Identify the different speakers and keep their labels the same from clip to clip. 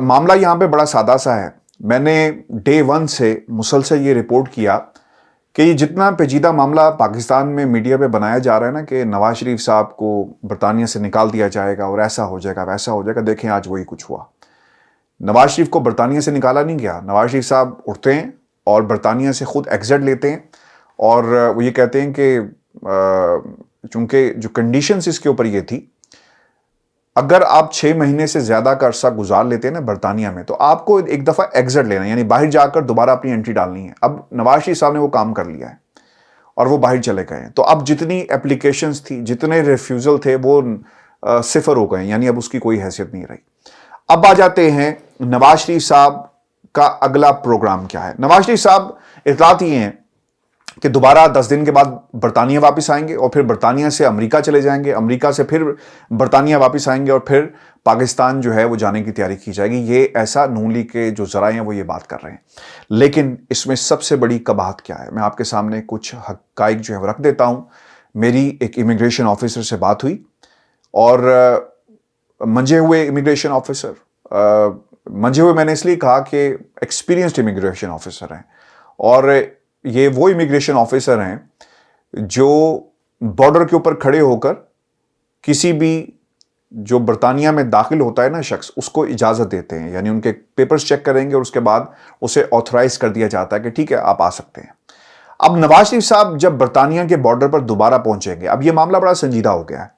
Speaker 1: معاملہ یہاں پہ بڑا سادہ سا ہے. میں نے ڈے 1 سے مسلسل یہ رپورٹ کیا کہ یہ جتنا پیچیدہ معاملہ پاکستان میں میڈیا پہ بنایا جا رہا ہے نا کہ نواز شریف صاحب کو برطانیہ سے نکال دیا جائے گا اور ایسا ہو جائے گا ویسا ہو جائے گا، دیکھیں آج وہی کچھ ہوا. نواز شریف کو برطانیہ سے نکالا نہیں گیا. نواز شریف صاحب اٹھتے ہیں اور برطانیہ سے خود ایگزٹ لیتے ہیں اور وہ یہ کہتے ہیں کہ چونکہ جو کنڈیشنز اس کے اوپر یہ تھی، اگر آپ 6 مہینے سے زیادہ کا عرصہ گزار لیتے ہیں نا برطانیہ میں تو آپ کو ایک دفعہ ایگزٹ لینا، یعنی باہر جا کر دوبارہ اپنی انٹری ڈالنی ہے. اب نواز شریف صاحب نے وہ کام کر لیا ہے اور وہ باہر چلے گئے ہیں. تو اب جتنی اپلیکیشنز تھی، جتنے ریفیوزل تھے، وہ صفر ہو گئے ہیں، یعنی اب اس کی کوئی حیثیت نہیں رہی. اب آ جاتے ہیں نواز شریف صاحب کا اگلا پروگرام کیا ہے. نواز شریف صاحب اطلاعات یہ ہیں کہ دوبارہ 10 دن کے بعد برطانیہ واپس آئیں گے اور پھر برطانیہ سے امریکہ چلے جائیں گے، امریکہ سے پھر برطانیہ واپس آئیں گے اور پھر پاکستان جو ہے وہ جانے کی تیاری کی جائے گی. یہ ایسا نون لیگ کے جو ذرائع ہیں وہ یہ بات کر رہے ہیں. لیکن اس میں سب سے بڑی قباحت کیا ہے، میں آپ کے سامنے کچھ حقائق جو ہے وہ رکھ دیتا ہوں. میری ایک امیگریشن آفیسر سے بات ہوئی اور منجے ہوئے امیگریشن آفیسر، منجے ہوئے میں نے اس لیے کہا کہ ایکسپیرینسڈ امیگریشن آفیسر ہیں، اور یہ وہ امیگریشن آفیسر ہیں جو بارڈر کے اوپر کھڑے ہو کر کسی بھی جو برطانیہ میں داخل ہوتا ہے نا شخص، اس کو اجازت دیتے ہیں، یعنی ان کے پیپرز چیک کریں گے اور اس کے بعد اسے آتھرائز کر دیا جاتا ہے کہ ٹھیک ہے آپ آ سکتے ہیں. اب نواز شریف صاحب جب برطانیہ کے بارڈر پر دوبارہ پہنچیں گے، اب یہ معاملہ بڑا سنجیدہ ہو گیا ہے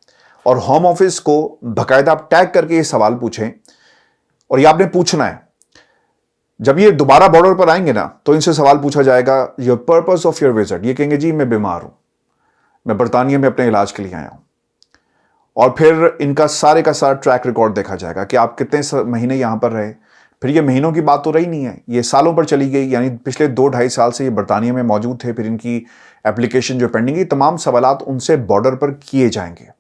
Speaker 1: اور ہوم آفس کو باقاعدہ آپ ٹیگ کر کے یہ سوال پوچھیں اور یہ آپ نے پوچھنا ہے. جب یہ دوبارہ بارڈر پر آئیں گے نا تو ان سے سوال پوچھا جائے گا your purpose of your visit. یہ کہیں گے جی میں بیمار ہوں، میں برطانیہ میں اپنے علاج کے لیے آیا ہوں. اور پھر ان کا سارے کا سارا ٹریک ریکارڈ دیکھا جائے گا کہ آپ کتنے مہینے یہاں پر رہے. پھر یہ مہینوں کی بات تو رہی نہیں ہے، یہ سالوں پر چلی گئی، یعنی پچھلے 2-2.5 سال سے یہ برطانیہ میں موجود تھے. پھر ان کی اپلیکیشن جو پینڈنگ ہے، تمام سوالات ان سے بارڈر پر کیے جائیں گے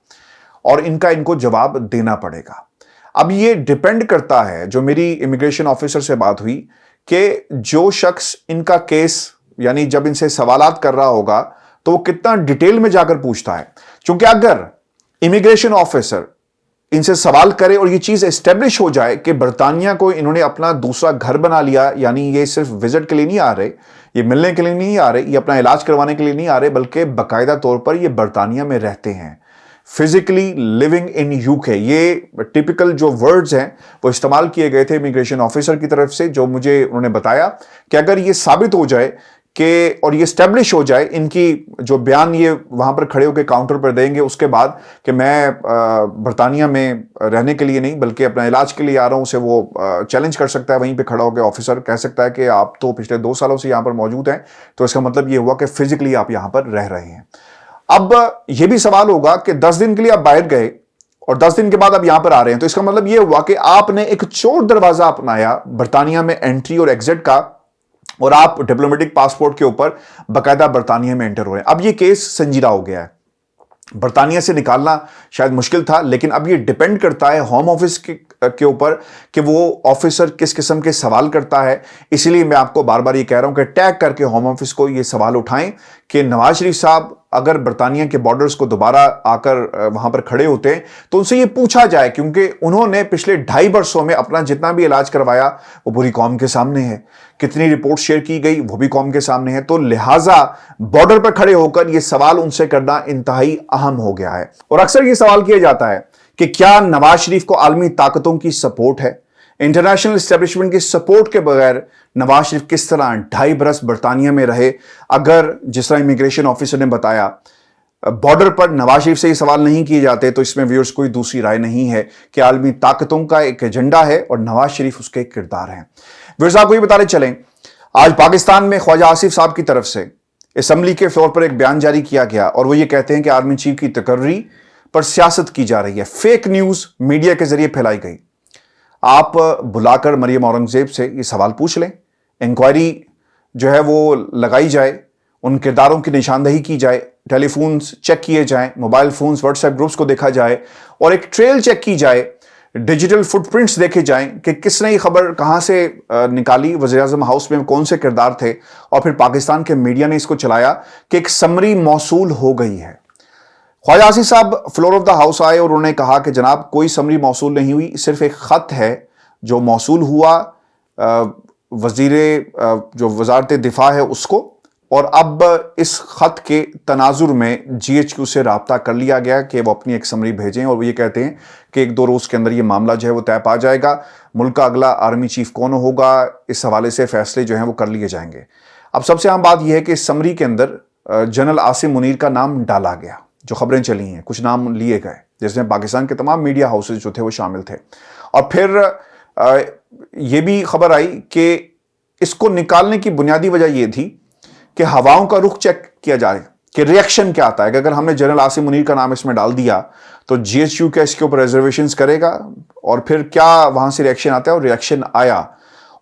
Speaker 1: اور ان کو جواب دینا پڑے گا. اب یہ ڈیپینڈ کرتا ہے، جو میری امیگریشن آفیسر سے بات ہوئی، کہ جو شخص ان کا کیس یعنی جب ان سے سوالات کر رہا ہوگا تو وہ کتنا ڈیٹیل میں جا کر پوچھتا ہے. چونکہ اگر امیگریشن آفیسر ان سے سوال کرے اور یہ چیز اسٹیبلش ہو جائے کہ برطانیہ کو انہوں نے اپنا دوسرا گھر بنا لیا، یعنی یہ صرف وزٹ کے لیے نہیں آ رہے، یہ ملنے کے لیے نہیں آ رہے، یہ اپنا علاج کروانے کے لیے نہیں آ رہے، بلکہ باقاعدہ طور پر یہ برطانیہ میں رہتے ہیں، فزیکلی لیونگ ان UK. یہ ٹپیکل جو ورڈز ہیں وہ استعمال کیے گئے تھے امیگریشن آفیسر کی طرف سے، جو مجھے انہوں نے بتایا کہ اگر یہ ثابت ہو جائے کہ اور یہ اسٹیبلش ہو جائے، ان کی جو بیان یہ وہاں پر کھڑے ہو کے کاؤنٹر پر دیں گے اس کے بعد کہ میں برطانیہ میں رہنے کے لیے نہیں بلکہ اپنا علاج کے لیے آ رہا ہوں، اسے وہ چیلنج کر سکتا ہے. وہیں پہ کھڑا ہو کے آفیسر کہہ سکتا ہے کہ آپ تو پچھلے 2 سالوں سے یہاں پر موجود ہیں، تو اس کا مطلب یہ ہوا کہ فزیکلی آپ یہاں پر رہ رہے ہیں. اب یہ بھی سوال ہوگا کہ 10 دن کے لیے آپ باہر گئے اور 10 دن کے بعد آپ یہاں پر آ رہے ہیں، تو اس کا مطلب یہ ہوا کہ آپ نے ایک چور دروازہ اپنایا برطانیہ میں انٹری اور ایگزٹ کا، اور آپ ڈپلومیٹک پاسپورٹ کے اوپر باقاعدہ برطانیہ میں انٹر ہو رہے ہیں. اب یہ کیس سنجیدہ ہو گیا ہے. برطانیہ سے نکالنا شاید مشکل تھا، لیکن اب یہ ڈیپینڈ کرتا ہے ہوم آفس کے اوپر کہ وہ آفیسر کس قسم کے سوال کرتا ہے. اسی لیے میں آپ کو بار بار یہ کہہ رہا ہوں کہ ٹیگ کر کے ہوم آفس کو یہ سوال اٹھائیں کہ نواز شریف صاحب اگر برطانیہ کے بارڈرز کو دوبارہ آ کر وہاں پر کھڑے ہوتے ہیں تو ان سے یہ پوچھا جائے، کیونکہ انہوں نے پچھلے 2.5 برسوں میں اپنا جتنا بھی علاج کروایا وہ پوری قوم کے سامنے ہے، کتنی رپورٹ شیئر کی گئی وہ بھی قوم کے سامنے ہے. تو لہٰذا بارڈر پر کھڑے ہو کر یہ سوال ان سے کرنا انتہائی اہم ہو گیا ہے. اور اکثر یہ سوال کیا جاتا ہے کہ کیا نواز شریف کو عالمی طاقتوں کی سپورٹ ہے؟ انٹرنیشنل اسٹیبلشمنٹ کی سپورٹ کے بغیر نواز شریف کس طرح 2.5 برس برطانیہ میں رہے؟ اگر جس طرح امیگریشن آفیسر نے بتایا بارڈر پر نواز شریف سے یہ سوال نہیں کیے جاتے، تو اس میں ویورز کوئی دوسری رائے نہیں ہے کہ عالمی طاقتوں کا ایک ایجنڈا ہے اور نواز شریف اس کے کردار ہیں. ویورز آپ کو یہ بتانے چلیں، آج پاکستان میں خواجہ آصف صاحب کی طرف سے اسمبلی کے فلور پر ایک بیان جاری کیا گیا اور وہ یہ کہتے ہیں کہ آرمی چیف کی تقرری پر سیاست کی جا رہی ہے، فیک نیوز میڈیا کے ذریعے پھیلائی گئی. آپ بلا کر مریم اورنگزیب سے یہ سوال پوچھ لیں، انکوائری جو ہے وہ لگائی جائے، ان کرداروں کی نشاندہی کی جائے، ٹیلی فونز چیک کیے جائیں، mobile phones what's app groups کو دیکھا جائے اور ایک ٹریل چیک کی جائے، ڈیجیٹل فٹ پرنٹس دیکھے جائیں کہ کس نے یہ خبر کہاں سے نکالی، وزیراعظم ہاؤس میں کون سے کردار تھے، اور پھر پاکستان کے میڈیا نے اس کو چلایا کہ ایک سمری موصول ہو گئی ہے. خواجہ آصف صاحب فلور آف دا ہاؤس آئے اور انہوں نے کہا کہ جناب کوئی سمری موصول نہیں ہوئی، صرف ایک خط ہے جو موصول ہوا وزیر جو وزارت دفاع ہے اس کو، اور اب اس خط کے تناظر میں جی ایچ کیو سے رابطہ کر لیا گیا کہ وہ اپنی ایک سمری بھیجیں، اور وہ یہ کہتے ہیں کہ 1-2 روز کے اندر یہ معاملہ جو ہے وہ طے پا جائے گا، ملک کا اگلا آرمی چیف کون ہوگا، اس حوالے سے فیصلے جو ہیں وہ کر لیے جائیں گے۔ اب سب سے اہم بات یہ ہے کہ اس سمری کے اندر جنرل عاصم منیر کا نام ڈالا گیا، جو خبریں چلی ہیں کچھ نام لیے گئے جس میں پاکستان کے تمام میڈیا ہاؤسز جو تھے وہ شامل تھے، اور پھر یہ بھی خبر آئی کہ اس کو نکالنے کی بنیادی وجہ یہ تھی کہ ہواؤں کا رخ چیک کیا جائے کہ ریئیکشن کیا آتا ہے، کہ اگر ہم نے جنرل عاصم منیر کا نام اس میں ڈال دیا تو جی ایچ کیو کیا اس کے اوپر ریزرویشنز کرے گا، اور پھر کیا وہاں سے ریئیکشن آتا ہے، اور ریئیکشن آیا،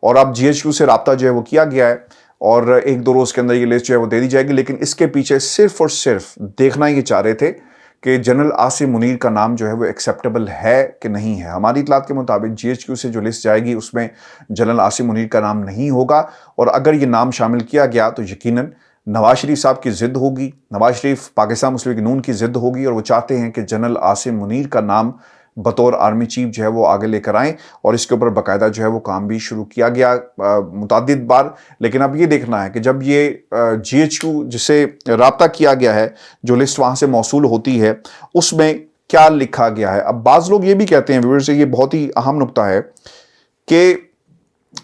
Speaker 1: اور اب جی ایچ کیو سے رابطہ جو ہے وہ کیا گیا ہے، اور 1-2 روز کے اندر یہ لسٹ جو ہے وہ دے دی جائے گی۔ لیکن اس کے پیچھے صرف اور صرف دیکھنا یہ چاہ رہے تھے کہ جنرل عاصم منیر کا نام جو ہے وہ ایکسیپٹیبل ہے کہ نہیں ہے۔ ہماری اطلاعات کے مطابق جی ایچ کیو سے جو لسٹ جائے گی اس میں جنرل عاصم منیر کا نام نہیں ہوگا، اور اگر یہ نام شامل کیا گیا تو یقیناً نواز شریف صاحب کی ضد ہوگی، نواز شریف پاکستان مسلم لیگ نون کی ضد ہوگی، اور وہ چاہتے ہیں کہ جنرل عاصم منیر کا نام بطور آرمی چیف جو ہے وہ آگے لے کر آئیں، اور اس کے اوپر باقاعدہ جو ہے وہ کام بھی شروع کیا گیا متعدد بار۔ لیکن اب یہ دیکھنا ہے کہ جب یہ جی ایچ کیو جسے رابطہ کیا گیا ہے، جو لسٹ وہاں سے موصول ہوتی ہے، اس میں کیا لکھا گیا ہے۔ اب بعض لوگ یہ بھی کہتے ہیں، ویورز، یہ بہت ہی اہم نکتہ ہے کہ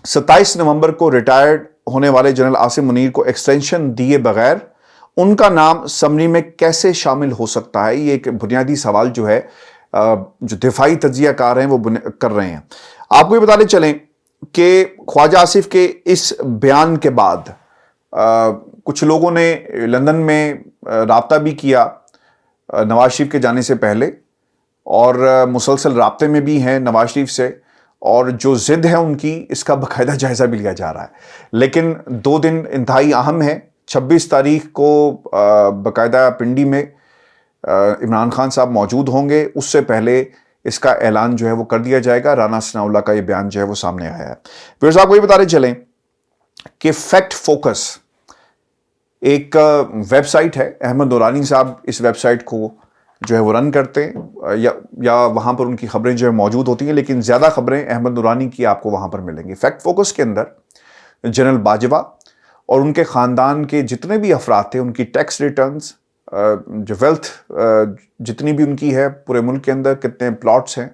Speaker 1: 27 نومبر کو ریٹائرڈ ہونے والے جنرل عاصم منیر کو ایکسٹینشن دیے بغیر ان کا نام سمری میں کیسے شامل ہو سکتا ہے، یہ ایک بنیادی سوال جو ہے جو دفاعی تجزیہ کار ہیں وہ کر رہے ہیں۔ آپ کو یہ بتانے چلیں کہ خواجہ آصف کے اس بیان کے بعد کچھ لوگوں نے لندن میں رابطہ بھی کیا نواز شریف کے جانے سے پہلے، اور مسلسل رابطے میں بھی ہیں نواز شریف سے، اور جو ضد ہے ان کی اس کا باقاعدہ جائزہ بھی لیا جا رہا ہے۔ لیکن 2 دن انتہائی اہم ہیں، 26 تاریخ کو باقاعدہ پنڈی میں عمران خان صاحب موجود ہوں گے، اس سے پہلے اس کا اعلان جو ہے وہ کر دیا جائے گا۔ رانا ثناء اللہ کا یہ بیان جو ہے وہ سامنے آیا ہے۔ پھر صاحب کو یہ بتانے چلیں کہ فیکٹ فوکس ایک ویب سائٹ ہے، احمد نورانی صاحب اس ویب سائٹ کو جو ہے وہ رن کرتے ہیں، یا وہاں پر ان کی خبریں جو ہے موجود ہوتی ہیں، لیکن زیادہ خبریں احمد نورانی کی آپ کو وہاں پر ملیں گی۔ فیکٹ فوکس کے اندر جنرل باجوہ اور ان کے خاندان کے جتنے بھی افراد تھے، ان کی ٹیکس ریٹرنز، جو ویلتھ جتنی بھی ان کی ہے پورے ملک کے اندر، کتنے پلاٹس ہیں،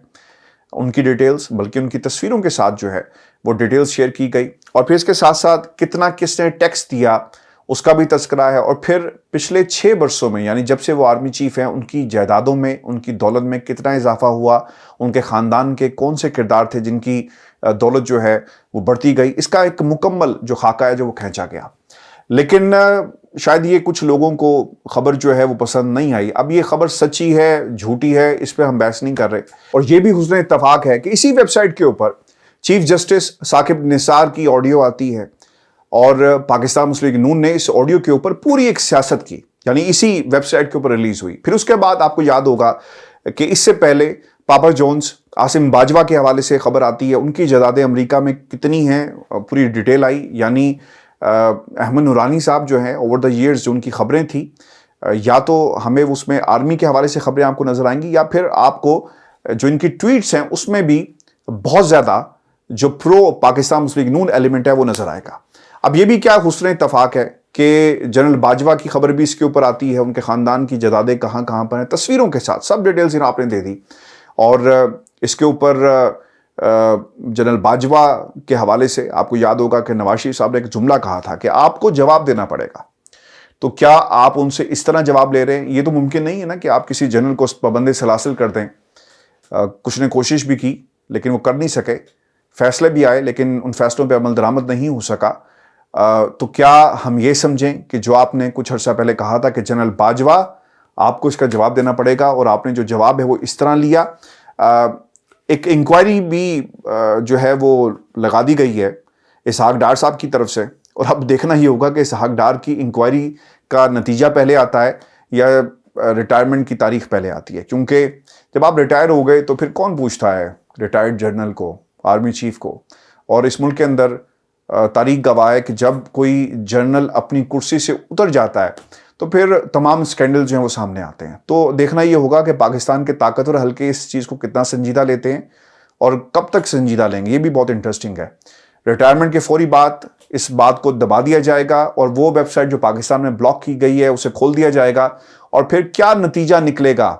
Speaker 1: ان کی ڈیٹیلز، بلکہ ان کی تصویروں کے ساتھ جو ہے وہ ڈیٹیلز شیئر کی گئی، اور پھر اس کے ساتھ ساتھ کتنا کس نے ٹیکس دیا اس کا بھی تذکرہ ہے، اور پھر پچھلے 6 برسوں میں، یعنی جب سے وہ آرمی چیف ہیں، ان کی جائیدادوں میں، ان کی دولت میں کتنا اضافہ ہوا، ان کے خاندان کے کون سے کردار تھے جن کی دولت جو ہے وہ بڑھتی گئی، اس کا ایک مکمل جو خاکہ ہے جو وہ کھینچا گیا۔ لیکن شاید یہ کچھ لوگوں کو خبر جو ہے وہ پسند نہیں آئی۔ اب یہ خبر سچی ہے جھوٹی ہے اس پہ ہم بحث نہیں کر رہے، اور یہ بھی حسن اتفاق ہے کہ اسی ویب سائٹ کے اوپر چیف جسٹس ثاقب نثار کی آڈیو آتی ہے، اور پاکستان مسلم لیگ نون نے اس آڈیو کے اوپر پوری ایک سیاست کی، یعنی اسی ویب سائٹ کے اوپر ریلیز ہوئی۔ پھر اس کے بعد آپ کو یاد ہوگا کہ اس سے پہلے پاپا جونز عاصم باجوہ کے حوالے سے خبر آتی ہے، ان کی جائیدادیں امریکہ میں کتنی ہیں پوری ڈیٹیل آئی، یعنی احمد نورانی صاحب جو ہیں اوور دا ایئرز جو ان کی خبریں تھیں، یا تو ہمیں اس میں آرمی کے حوالے سے خبریں آپ کو نظر آئیں گی، یا پھر آپ کو جو ان کی ٹویٹس ہیں اس میں بھی بہت زیادہ جو پرو پاکستان مسلم لیگ نون ایلیمنٹ ہے وہ نظر آئے گا۔ اب یہ بھی کیا حسن اتفاق ہے کہ جنرل باجوہ کی خبر بھی اس کے اوپر آتی ہے، ان کے خاندان کی جائیدادیں کہاں کہاں پر ہیں، تصویروں کے ساتھ سب ڈیٹیلز آپ نے دے دی، اور اس کے اوپر جنرل باجوہ کے حوالے سے آپ کو یاد ہوگا کہ نواز شریف صاحب نے ایک جملہ کہا تھا کہ آپ کو جواب دینا پڑے گا، تو کیا آپ ان سے اس طرح جواب لے رہے ہیں؟ یہ تو ممکن نہیں ہے نا کہ آپ کسی جنرل کو پابند سلاسل کر دیں۔ کچھ نے کوشش بھی کی لیکن وہ کر نہیں سکے، فیصلے بھی آئے لیکن ان فیصلوں پہ عمل درآمد نہیں ہو سکا۔ تو کیا ہم یہ سمجھیں کہ جو آپ نے کچھ عرصہ پہلے کہا تھا کہ جنرل باجوہ آپ کو اس کا جواب دینا پڑے گا، اور آپ نے جو جواب ہے وہ اس طرح لیا؟ ایک انکوائری بھی جو ہے وہ لگا دی گئی ہے اسحاق ڈار صاحب کی طرف سے، اور اب دیکھنا ہی ہوگا کہ اسحاق ڈار کی انکوائری کا نتیجہ پہلے آتا ہے یا ریٹائرمنٹ کی تاریخ پہلے آتی ہے، کیونکہ جب آپ ریٹائر ہو گئے تو پھر کون پوچھتا ہے ریٹائرڈ جنرل کو، آرمی چیف کو؟ اور اس ملک کے اندر تاریخ گواہ ہے کہ جب کوئی جنرل اپنی کرسی سے اتر جاتا ہے تو پھر تمام سکینڈل جو ہیں وہ سامنے آتے ہیں۔ تو دیکھنا یہ ہوگا کہ پاکستان کے طاقتور حلقے اس چیز کو کتنا سنجیدہ لیتے ہیں، اور کب تک سنجیدہ لیں گے، یہ بھی بہت انٹرسٹنگ ہے۔ ریٹائرمنٹ کے فوری بعد اس بات کو دبا دیا جائے گا اور وہ ویب سائٹ جو پاکستان میں بلاک کی گئی ہے اسے کھول دیا جائے گا، اور پھر کیا نتیجہ نکلے گا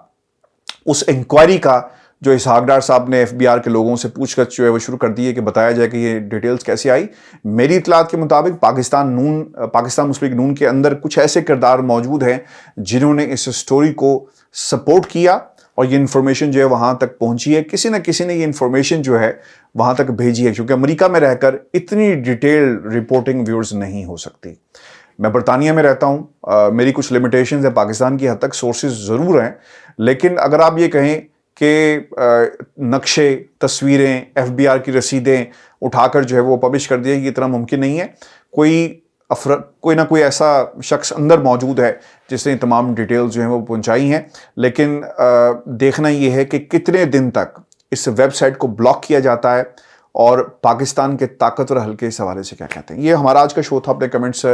Speaker 1: اس انکوائری کا جو اسحاق ڈار صاحب نے ایف بی آر کے لوگوں سے پوچھ گچھ جو ہے وہ شروع کر دی ہے کہ بتایا جائے کہ یہ ڈیٹیلز کیسے آئی۔ میری اطلاعات کے مطابق پاکستان مسلم لیگ نون کے اندر کچھ ایسے کردار موجود ہیں جنہوں نے اس سٹوری کو سپورٹ کیا اور یہ انفارمیشن جو ہے وہاں تک پہنچی ہے، کسی نہ کسی نے یہ انفارمیشن جو ہے وہاں تک بھیجی ہے، کیونکہ امریکہ میں رہ کر اتنی ڈیٹیل رپورٹنگ ویورز نہیں ہو سکتی۔ میں برطانیہ میں رہتا ہوں، میری کچھ لمیٹیشنز ہیں، پاکستان کی حد تک سورسز ضرور ہیں، لیکن اگر آپ یہ کہیں کہ نقشے، تصویریں، ایف بی آر کی رسیدیں اٹھا کر جو ہے وہ پبلش کر دیا، یہ اتنا ممکن نہیں ہے۔ کوئی نہ کوئی ایسا شخص اندر موجود ہے جس نے تمام ڈیٹیلز جو ہیں وہ پہنچائی ہیں، لیکن دیکھنا یہ ہے کہ کتنے دن تک اس ویب سائٹ کو بلاک کیا جاتا ہے اور پاکستان کے طاقتور حلقے اس حوالے سے کیا کہتے ہیں۔ یہ ہمارا آج کا شو تھا، اپنے کمنٹس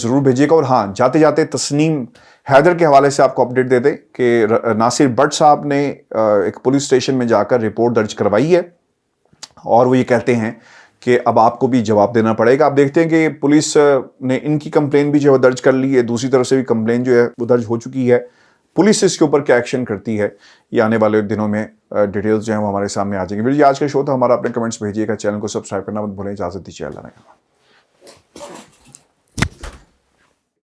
Speaker 1: ضرور بھیجیے گا، اور ہاں جاتے جاتے تسنیم حیدر کے حوالے سے آپ کو اپڈیٹ دے دیں کہ ناصر بٹ صاحب نے ایک پولیس اسٹیشن میں جا کر رپورٹ درج کروائی ہے، اور وہ یہ کہتے ہیں کہ اب آپ کو بھی جواب دینا پڑے گا۔ آپ دیکھتے ہیں کہ پولیس نے ان کی کمپلین بھی جو ہے درج کر لی ہے، دوسری طرف سے بھی کمپلین جو ہے وہ درج ہو چکی ہے۔ پولیس اس کے اوپر کیا ایکشن کرتی ہے یہ آنے والے دنوں میں ڈیٹیلز جو ہیں وہ ہمارے سامنے آ جائیں گے۔ یہ آج کا شو تھا ہمارا، اپنے کمنٹس بھیجیے گا، چینل کو سبسکرائب کرنا مت بھولیں۔ اجازت دیجیے، اللہ نے کہا۔